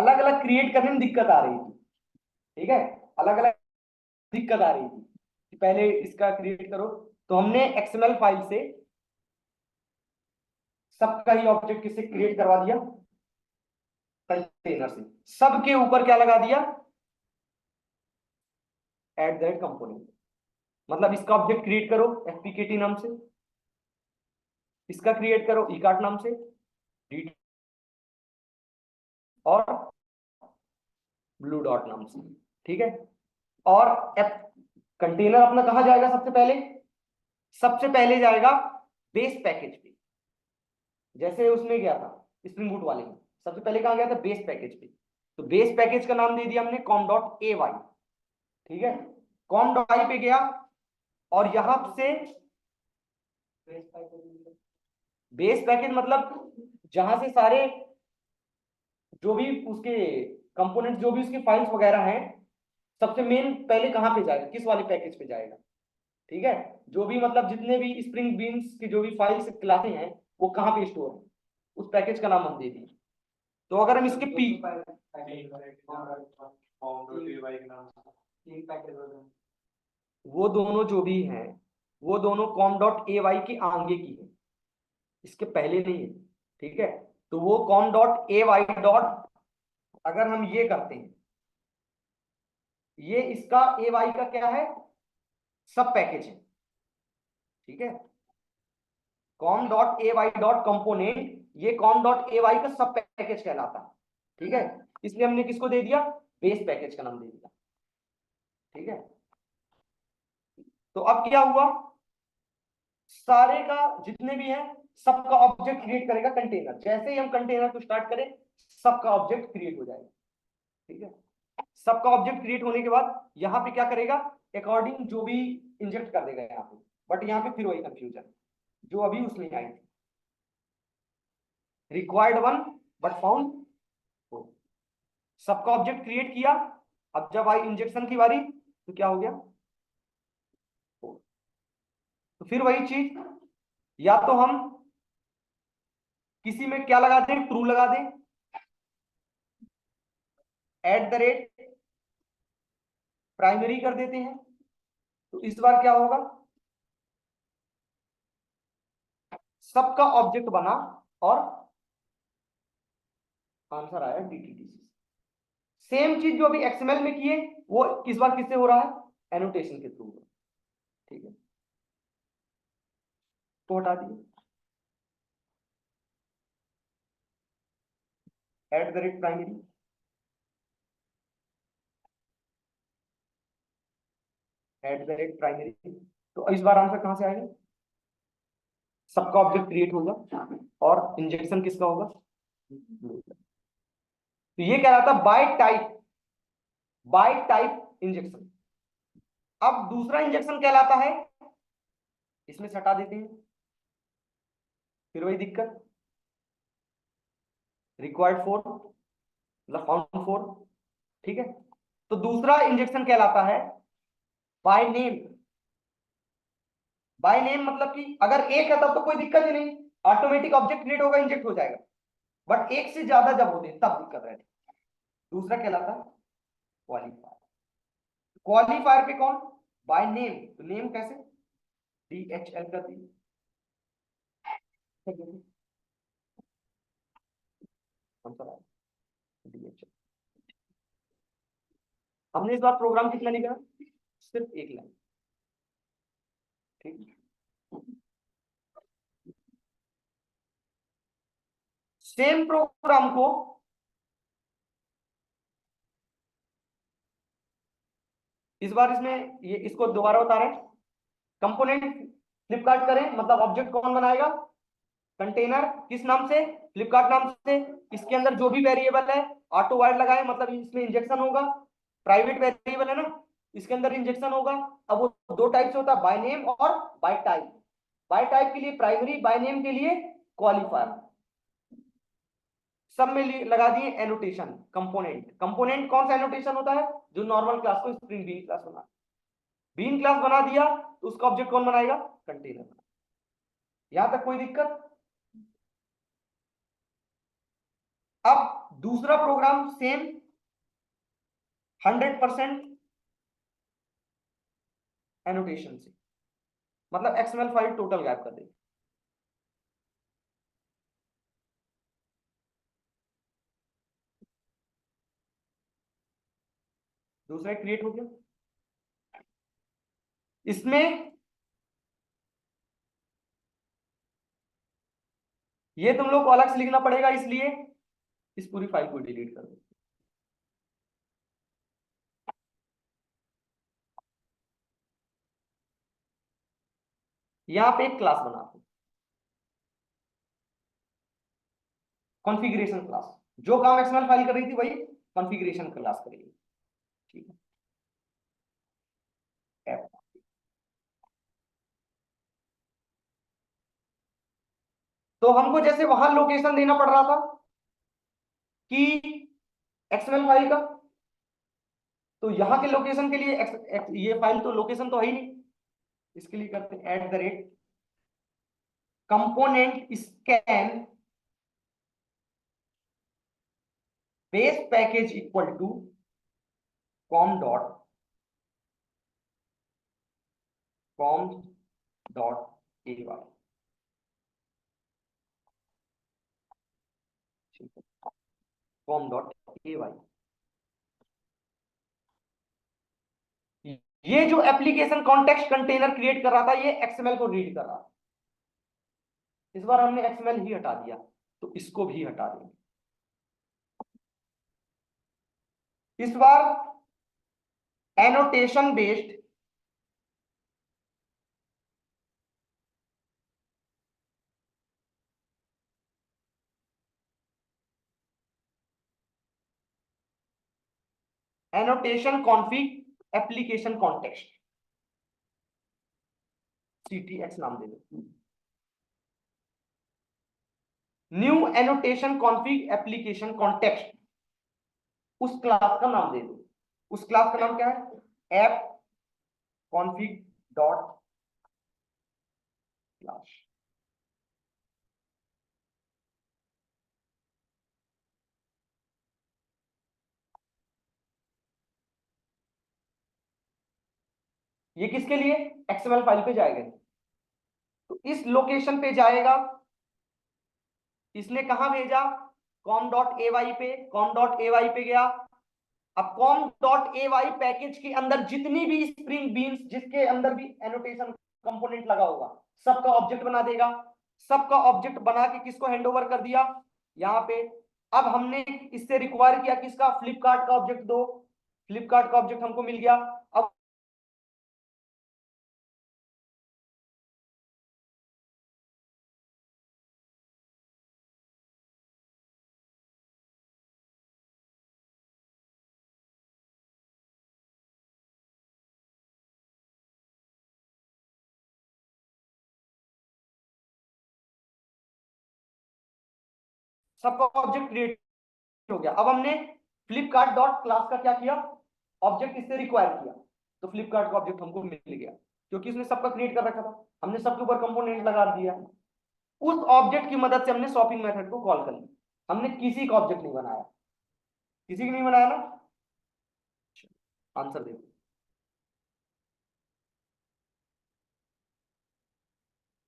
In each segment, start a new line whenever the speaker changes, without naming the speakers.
अलग अलग क्रिएट करने में दिक्कत आ रही थी। ठीक है, अलग अलग दिक्कत आ रही थी कि पहले इसका क्रिएट करो, तो हमने एक्सएमएल फाइल से सबका ही ऑब्जेक्ट किसे क्रिएट करवा दिया, कंटेनर से। सबके ऊपर क्या लगा दिया, एट दैट कंपोनेंट। मतलब इसका ऑब्जेक्ट क्रिएट करो fpkt नाम से, इसका क्रिएट करो इकार्ट नाम से, और ब्लू डॉट नाम से। ठीक है, और कंटेनर अपना कहां जाएगा, सबसे पहले जाएगा बेस पैकेज पे। जैसे उसमें गया था स्प्रिंग बूट वाले में, सबसे पहले कहां गया था, बेस पैकेज पे। तो बेस पैकेज का नाम दे दिया हमने com.ay। ठीक है, com.ay पे गया, और यहां से बेस पैकेज मतलब जहां से सारे जो भी उसके कंपोनेंट, जो भी उसके फाइल्स वगैरह हैं, सबसे मेन पहले कहां पे जाएगा, किस वाले पैकेज पे जाएगा। ठीक है, जो भी मतलब जितने भी स्प्रिंग बीन्स की जो भी फाइल्स क्लासें हैं वो कहां पे स्टोर है, उस पैकेज का नाम हम दे दिए। तो अगर हम इसके वो दोनों जो भी हैं, वो दोनों com.ay के आगे की है, इसके पहले नहीं है। ठीक है, तो वो com.ay डॉट, अगर हम ये करते हैं, ये इसका ay का क्या है, सब पैकेज है। ठीक है, com.ay.component, ये com.ay का सब पैकेज कहलाता है। ठीक है, इसलिए हमने किसको दे दिया, बेस पैकेज का नाम दे दिया। ठीक है, तो अब क्या हुआ, सारे का जितने भी हैं सबका ऑब्जेक्ट क्रिएट करेगा कंटेनर। जैसे ही हम कंटेनर को स्टार्ट करें, सबका ऑब्जेक्ट क्रिएट हो जाएगा। ठीक है, सबका ऑब्जेक्ट क्रिएट होने के बाद यहाँ पे क्या करेगा, अकॉर्डिंग जो भी इंजेक्ट कर देगा यहाँ पे। बट यहाँ पे फिर वही कंफ्यूजन जो अभी उसमें आई थी, required one but found four. सबका ऑब्जेक्ट क्रिएट किया, अब जब आई इंजेक्शन की बारी तो क्या हो गया, फोर। तो फिर वही चीज, या तो हम किसी में क्या लगा दें, ट्रू लगा दें, एट द रेट प्राइमरी कर देते हैं, तो इस बार क्या होगा, सबका ऑब्जेक्ट बना और आंसर आया DTDC। सेम चीज जो अभी एक्सएमएल में किए, वो इस बार किससे हो रहा है, एनोटेशन के थ्रू। ठीक है, तो हटा दिए, at the rate primary, at the rate primary. तो इस बार आंसर कहां से आएगा, सबका ऑब्जेक्ट क्रिएट होगा और इंजेक्शन किसका होगा, तो ये कह रहा था बाय टाइप इंजेक्शन। अब दूसरा इंजेक्शन कहलाता है, इसमें से हटा देते हैं, फिर वही दिक्कत, रिक्वायर्ड फोर मतलब फाउंड फोर। ठीक है, तो दूसरा इंजेक्शन कहलाता है बाय नेम। बाय नेम मतलब कि अगर एक है तब तो कोई दिक्कत ही नहीं, ऑटोमेटिक ऑब्जेक्ट क्रिएट होगा, इंजेक्ट हो जाएगा। बट एक से ज्यादा जब होते हैं तब दिक्कत रहती है। दूसरा कहलाता है क्वालिफायर। क्वालिफायर पे कौन, बाय नेम। तो नेम कैसे, DHL कर दी। DHL। हमने इस बार प्रोग्राम कितना लिखा, सिर्फ एक लाइन। ठीक, सेम प्रोग्राम को इस बार इसमें ये इसको दोबारा बता रहे हैं, कंपोनेंट फ्लिपकार्ट करें, मतलब ऑब्जेक्ट कौन बनाएगा, कंटेनर किस नाम से, फ्लिपकार्ट नाम से। इसके अंदर जो भी वेरिएबल है ऑटो वाइड लगाए, मतलब इसमें इंजेक्शन होगा, प्राइवेट वेरिएबल है ना, इसके अंदर इंजेक्शन होगा। अब वो दो टाइप से होता है, बाय नेम और बाय टाइप। बाय टाइप के लिए प्राइमरी, बाय नेम के लिए क्वालिफायर। सब में लगा दिए एनोटेशन। कंपोनेंट कौन सा एनोटेशन होता है, जो नॉर्मल क्लास को स्प्रिंग बीन क्लास बना, बीन क्लास बना दिया तो उसका ऑब्जेक्ट कौन बनाएगा, कंटेनर। यहां तक कोई दिक्कत। अब दूसरा प्रोग्राम सेम 100% एनोटेशन से, मतलब एक्सएमएल फाइल टोटल गायब कर देगी। दूसरा क्रिएट हो गया। इसमें ये तुम लोग को अलग से लिखना पड़ेगा, इसलिए इस पूरी फाइल को डिलीट कर दो। यहां पे एक क्लास बना दो, कॉन्फ़िगरेशन क्लास। जो काम एक्सएमएल फाइल कर रही थी वही कॉन्फ़िगरेशन क्लास करेगी। ठीक है। तो हमको जैसे वहां लोकेशन देना पड़ रहा था कि एक्सएमएल फाइल का, तो यहाँ के लोकेशन के लिए ये फाइल तो लोकेशन तो है ही नहीं, इसके लिए करते हैं @ component scan base package equal to com.ay। com.ay। ये जो एप्लीकेशन कॉन्टेक्स्ट कंटेनर क्रिएट कर रहा था ये एक्सएमएल को रीड कर रहा था। इस बार हमने एक्सएमएल ही हटा दिया, तो इसको भी हटा देंगे। इस बार annotation based annotation config application context, CTX नाम दे दो। New annotation config application context, उस क्लास का नाम दे दो। उस क्लास का नाम क्या है? App config dot class. ये किसके लिए? एक्सएमएल फाइल पे जाएगा, तो इस लोकेशन पे जाएगा। इसने कहां भेजा? com.ay पे। com.ay पे गया। अब com.ay पैकेज के अंदर जितनी भी स्प्रिंग बीन्स, जिसके अंदर भी एनोटेशन कंपोनेंट लगा होगा, सबका ऑब्जेक्ट बना देगा। सबका ऑब्जेक्ट बना के किसको हैंड ओवर कर दिया? यहाँ पे। अब हमने इससे रिक्वायर किया किसका? फ्लिपकार्ट का ऑब्जेक्ट दो। फ्लिपकार्ट का ऑब्जेक्ट हमको मिल गया। अब सबका ऑब्जेक्ट क्रिएट हो गया। अब हमने फ्लिपकार्ट डॉट क्लास का क्या किया? ऑब्जेक्ट इससे रिक्वायर किया, तो फ्लिपकार्ट का ऑब्जेक्ट हमको मिल गया, क्योंकि इसने सबका क्रिएट कर रखा था। हमने सबके ऊपर कंपोनेंट लगा दिया। उस ऑब्जेक्ट की मदद से हमने शॉपिंग मेथड को कॉल कर लिया। हमने किसी का ऑब्जेक्ट नहीं बनाया, किसी की नहीं बनाया ना। आंसर देखो,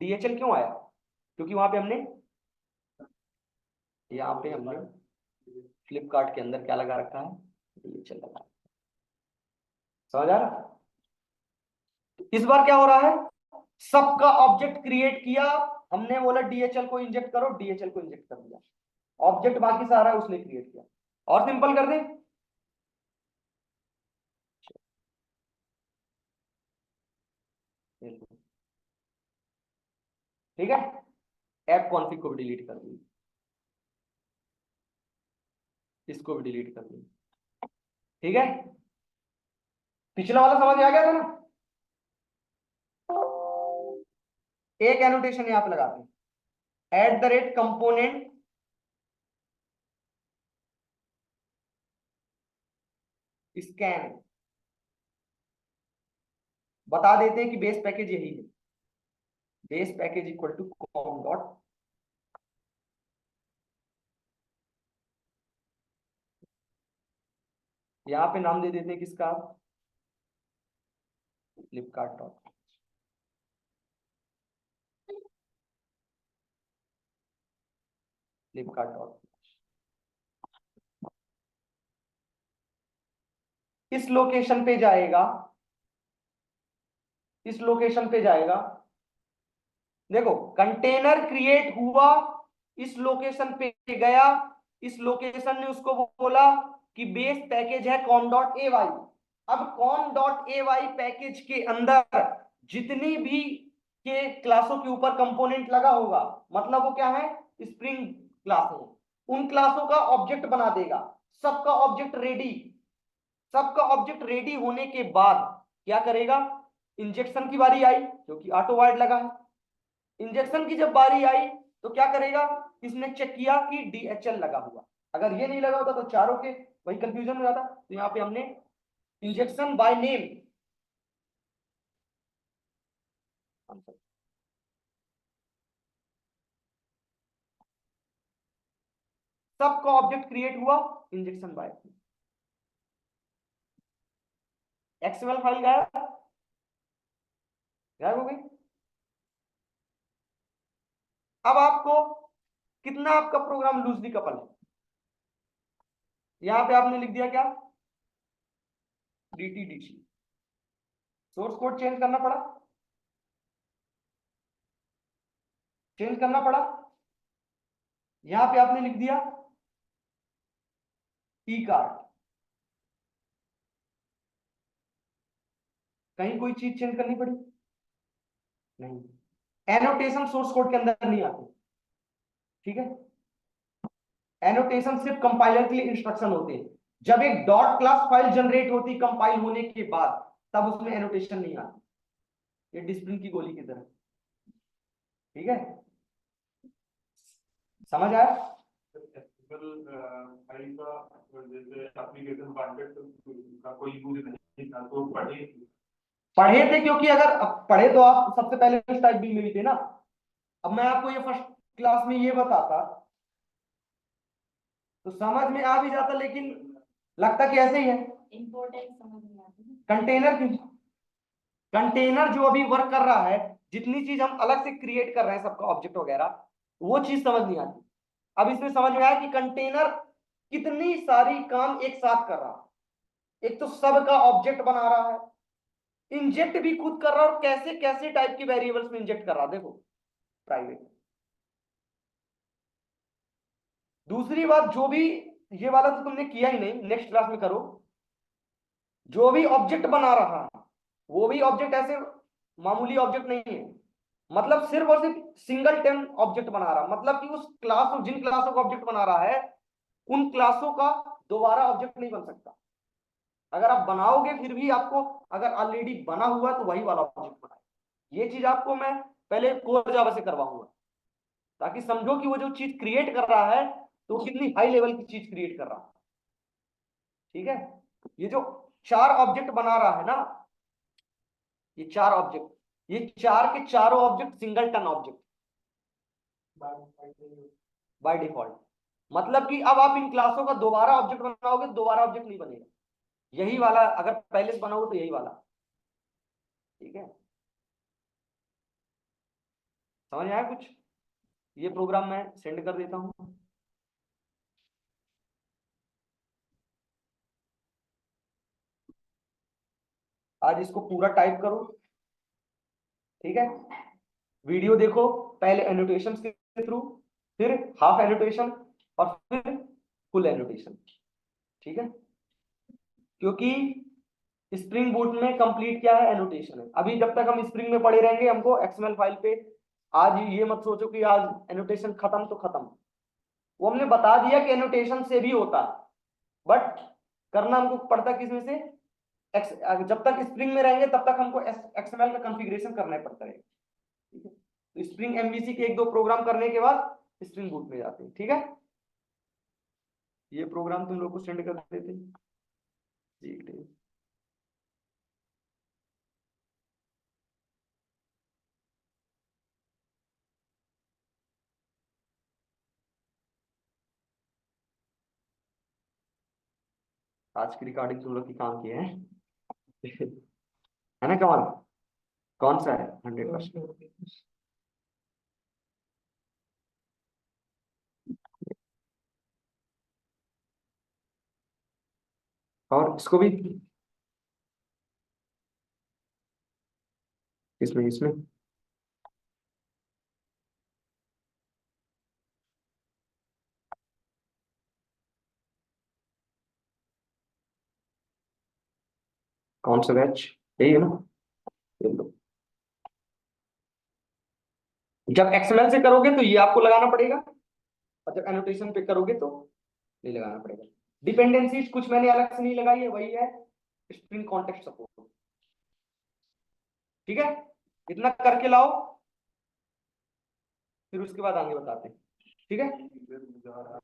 DHL क्यों आया? क्योंकि वहां पे हमने, यहाँ पे हमने फ्लिपकार्ट के अंदर क्या लगा रखा है? DHL लगा। समझ आ रहा? इस बार क्या हो रहा है? सबका ऑब्जेक्ट क्रिएट किया हमने, बोला DHL को इंजेक्ट करो, DHL को इंजेक्ट कर दिया। ऑब्जेक्ट बाकी सारा है उसने क्रिएट किया। और सिंपल कर दे। ठीक है। ऐप कॉन्फ़िग को भी डिलीट कर दी, इसको भी डिलीट कर दी। ठीक है। पिछला वाला समझ आ गया था ना? एक एनोटेशन यहां पे लगाते हैं, @कंपोनेंट स्कैन। बता देते हैं कि बेस पैकेज यही है। Base package equal to com dot यहाँ पे नाम दे देते हैं किसका, फ्लिपकार्ट डॉट, फ्लिपकार्ट डॉट। इस लोकेशन पे जाएगा, इस लोकेशन पे जाएगा, देखो कंटेनर क्रिएट हुआ, इस लोकेशन पे गया, इस लोकेशन ने उसको बोला कि बेस पैकेज है कॉम डॉट ए वाई। अब com dot A Y package के अंदर जितनी भी के क्लासों के ऊपर कंपोनेंट लगा होगा, मतलब वो क्या है, स्प्रिंग क्लास है, उन क्लासों का ऑब्जेक्ट बना देगा। सबका ऑब्जेक्ट रेडी, सबका ऑब्जेक्ट रेडी होने के बाद क्या करेगा, इंजेक्शन की बारी आई क्योंकि ऑटो वाइड लगा है, इंजेक्शन की जब बारी आई तो क्या करेगा, इसने चेक किया कि डीएचएल लगा हुआ, अगर ये नहीं लगा होता तो चारों के वही कंफ्यूजन हो जाता। तो यहाँ पे हमने इंजेक्शन बाय नेम, सबका ऑब्जेक्ट क्रिएट हुआ, इंजेक्शन बाय, एक्सएमएल फाइल गायब, गायब हो गई। अब आपको कितना आपका प्रोग्राम लूजली कपल है, यहां पे आपने लिख दिया क्या, डीटीडीसी, सोर्स कोड चेंज करना पड़ा, चेंज करना पड़ा, यहां पे आपने लिख दिया ई कार्ड, कहीं कोई चीज चेंज करनी पड़ी, नहीं, एनोटेशन सोर्स कोड के अंदर नहीं आते, ठीक है, एनोटेशन सिर्फ कंपाइलर के लिए इंस्ट्रक्शन होते हैं, जब एक डॉट क्लास फाइल जनरेट होती कंपाइल होने के बाद, तब उसमें एनोटेशन नहीं आती, ये डिस्प्लिन की गोली की तरह, ठीक है, समझ आया। फाइल का जैसे एप्लीकेशन कॉन्टेक्ट का कोई यूज नहीं था तो पढ़े थे क्योंकि अगर पढ़े तो आप सबसे पहले इस टाइप बी में भी थे ना। अब मैं आपको ये फर्स्ट क्लास में ये बताता तो समझ में आ भी जाता, लेकिन लगता कि ऐसे ही है, इंपॉर्टेंट समझ नहीं आती, कंटेनर की, कंटेनर जो अभी वर्क कर रहा है, जितनी चीज हम अलग से क्रिएट कर रहे हैं सबका ऑब्जेक्ट वगैरह, वो चीज समझ नहीं आती। अब इसमें समझ में आया कि कंटेनर कितनी सारी काम एक साथ कर रहा है, एक तो सबका ऑब्जेक्ट बना रहा है, इंजेक्ट भी खुद कर रहा है, और कैसे कैसे टाइप के वेरिएबल्स में इंजेक्ट कर रहा है, देखो प्राइवेट। दूसरी बात, जो भी, ये वाला तो तुमने किया ही नहीं, नेक्स्ट क्लास में करो, जो भी ऑब्जेक्ट बना रहा है वो भी ऑब्जेक्ट ऐसे मामूली ऑब्जेक्ट नहीं है, मतलब सिर्फ और सिर्फ सिंगल टेन ऑब्जेक्ट बना रहा, मतलब कि उस क्लास, जिन क्लासों का ऑब्जेक्ट बना रहा है उन क्लासों का दोबारा ऑब्जेक्ट नहीं बन सकता। अगर आप बनाओगे फिर भी आपको, अगर ऑलरेडी बना हुआ है तो वही वाला ऑब्जेक्ट बनाए, ये चीज आपको मैं पहले कोर जावा से करवाऊंगा, ताकि समझो कि वो जो चीज क्रिएट कर रहा है तो कितनी हाई लेवल की चीज क्रिएट कर रहा है, ठीक है। ये जो चार ऑब्जेक्ट बना रहा है ना, ये चार ऑब्जेक्ट, ये चार के चारों object singleton object by default, मतलब कि अब आप इन क्लासों का दोबारा ऑब्जेक्ट बनाओगे, दोबारा ऑब्जेक्ट नहीं बनेगा, यही वाला अगर पहले से बनाओगे तो यही वाला, ठीक है, समझ में आया कुछ। ये प्रोग्राम मैं सेंड कर देता हूं, आज इसको पूरा टाइप करो, ठीक है, वीडियो देखो, पहले एनोटेशन के थ्रू, फिर हाफ एनोटेशन, और फिर फुल एनोटेशन, ठीक है, क्योंकि स्प्रिंग बूट में कंप्लीट क्या है, एनोटेशन है। अभी जब तक हम स्प्रिंग में पड़े रहेंगे हमको एक्सएमएल फाइल पे, आज ये मत सोचो कि आज एनोटेशन खत्म तो खत्म, वो हमने बता दिया कि एनोटेशन से भी होता है, बट करना हमको पड़ता किसमें से, जब तक स्प्रिंग में रहेंगे तब तक हमको एक्सएमएल का कॉन्फ़िगरेशन करना पड़ता है, ठीक है, तो स्प्रिंग एमवीसी के एक दो प्रोग्राम करने के बाद स्प्रिंग बूट में जाते हैं, ठीक है। ये प्रोग्राम तुम लोग को सेंड कर देते हैं, ठीक है। आज की रिकॉर्डिंग तुम लोग की काम की है है ना कमाल? कौन सा है 100%? और इसको भी इसमें इसमें कौन सा बैच? यही है ना? ये लो। जब एक्सएमएल से करोगे तो ये आपको लगाना पड़ेगा, और जब एनोटेशन पे करोगे तो नहीं लगाना पड़ेगा। डिपेंडेंसीज कुछ मैंने अलग से नहीं लगाई है, वही है स्ट्रिंग कॉन्टेक्स्ट सपोर्ट। ठीक है, इतना करके लाओ, फिर उसके बाद आगे बताते हैं। ठीक है।